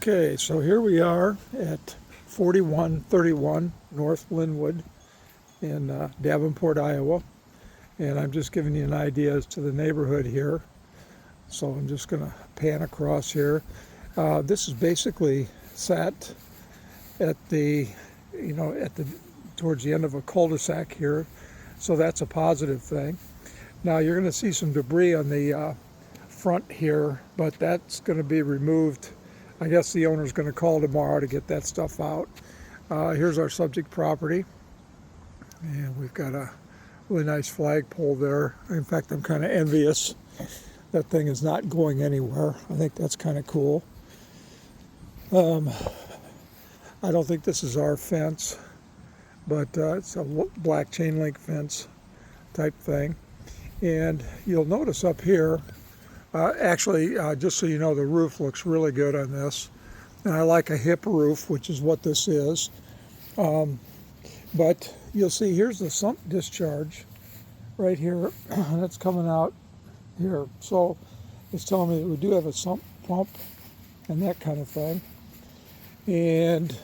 Okay, so here we are at 4131 North Linwood in Davenport, Iowa. And I'm just giving you an idea as to the neighborhood here. So I'm just going to pan across here. This is basically sat at the, towards the end of a cul-de-sac here. So that's a positive thing. Now you're going to see some debris on the front here, but that's going to be removed. I guess the owner's going to call tomorrow to get that stuff out. Here's our subject property, and we've got a really nice flagpole there. In fact, I'm kind of envious that thing is not going anywhere. I think that's kind of cool. I don't think this is our fence, but it's a black chain link fence type thing. And you'll notice up here, just so you know, the roof looks really good on this. And I like a hip roof, which is what this is. But you'll see here's the sump discharge right here. That's coming out here. So it's telling me that we do have a sump pump and that kind of thing. And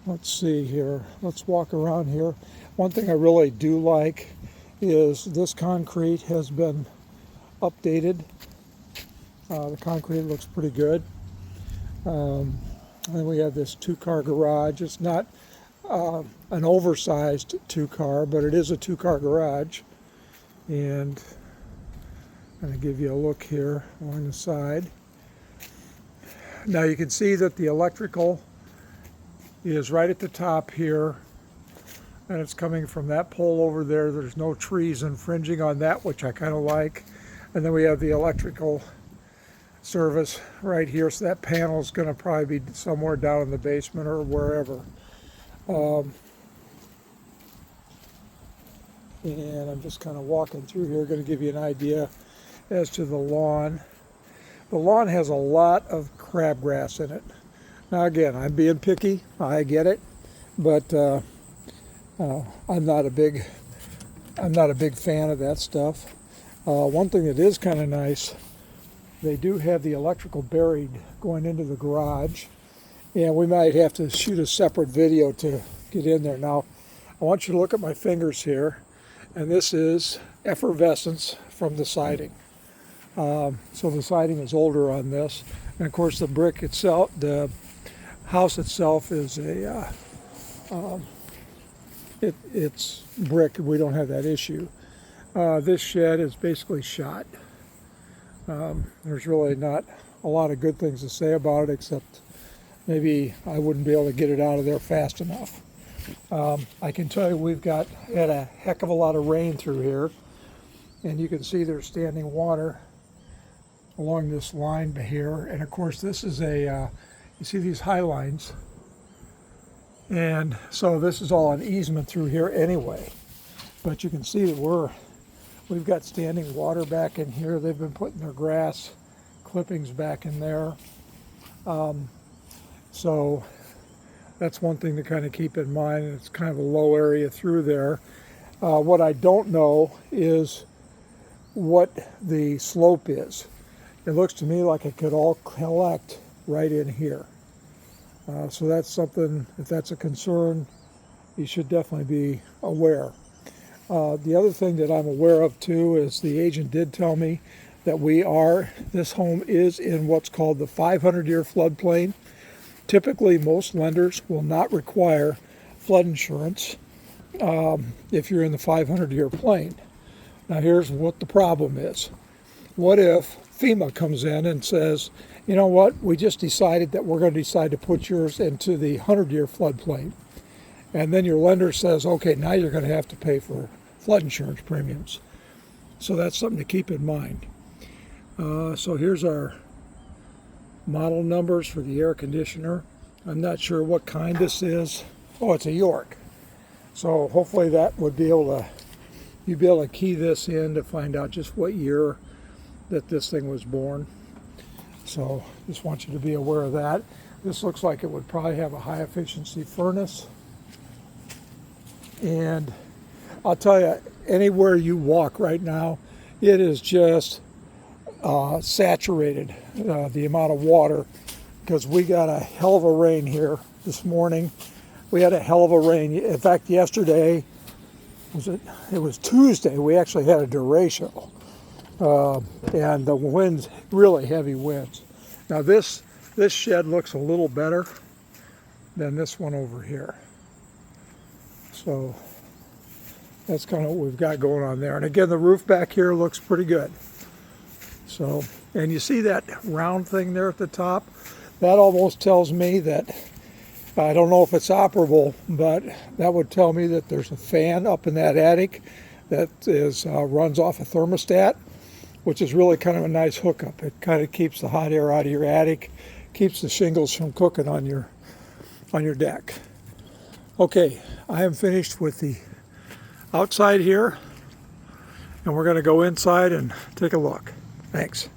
let's see here. Let's walk around here. One thing I really do like is this concrete has been updated. The concrete looks pretty good. And then we have this two-car garage. It's not an oversized two-car, but it is a two-car garage. And I'm going to give you a look here along the side. Now you can see that the electrical is right at the top here, and it's coming from that pole over there. There's no trees infringing on that, which I kind of like. And then we have the electrical service right here. So that panel is going to probably be somewhere down in the basement or wherever. And I'm just kind of walking through here, going to give you an idea as to the lawn. The lawn has a lot of crabgrass in it. Now again, I'm being picky, I get it, but I'm not a big fan of that stuff. One thing that is kind of nice, they do have the electrical buried going into the garage, and we might have to shoot a separate video to get in there. Now, I want you to look at my fingers here, and this is effervescence from the siding. So the siding is older on this, and of course the brick itself, the house itself is it's brick. We don't have that issue. This shed is basically shot. There's really not a lot of good things to say about it, except maybe I wouldn't be able to get it out of there fast enough. I can tell you we've had a heck of a lot of rain through here, and you can see there's standing water along this line here. And of course this is you see these high lines, and so this is all an easement through here anyway. But you can see that we've got standing water back in here. They've been putting their grass clippings back in there. So that's one thing to kind of keep in mind. It's kind of a low area through there. What I don't know is what the slope is. It looks to me like it could all collect right in here. So that's something, if that's a concern, you should definitely be aware. The other thing that I'm aware of too is the agent did tell me that this home is in what's called the 500-year floodplain. Typically, most lenders will not require flood insurance if you're in the 500-year plain. Now here's what the problem is. What if FEMA comes in and says, you know what, we just decided that we're going to decide to put yours into the 100-year floodplain. And then your lender says, okay, now you're going to have to pay for flood insurance premiums. So that's something to keep in mind. So here's our model numbers for the air conditioner. I'm not sure what kind this is. Oh, it's a York. So hopefully that would be you'd be able to key this in to find out just what year that this thing was born. So just want you to be aware of that. This looks like it would probably have a high efficiency furnace. And I'll tell you, anywhere you walk right now, it is just saturated, the amount of water because we got a hell of a rain here this morning. We had a hell of a rain. In fact, yesterday, it was Tuesday, we actually had a derecho. And the winds, really heavy winds. Now this shed looks a little better than this one over here. So that's kind of what we've got going on there. And again, the roof back here looks pretty good. So, and you see that round thing there at the top? That almost tells me that, I don't know if it's operable, but that would tell me that there's a fan up in that attic that runs off a thermostat, which is really kind of a nice hookup. It kind of keeps the hot air out of your attic, keeps the shingles from cooking on your deck. Okay, I am finished with the outside here, and we're going to go inside and take a look. Thanks.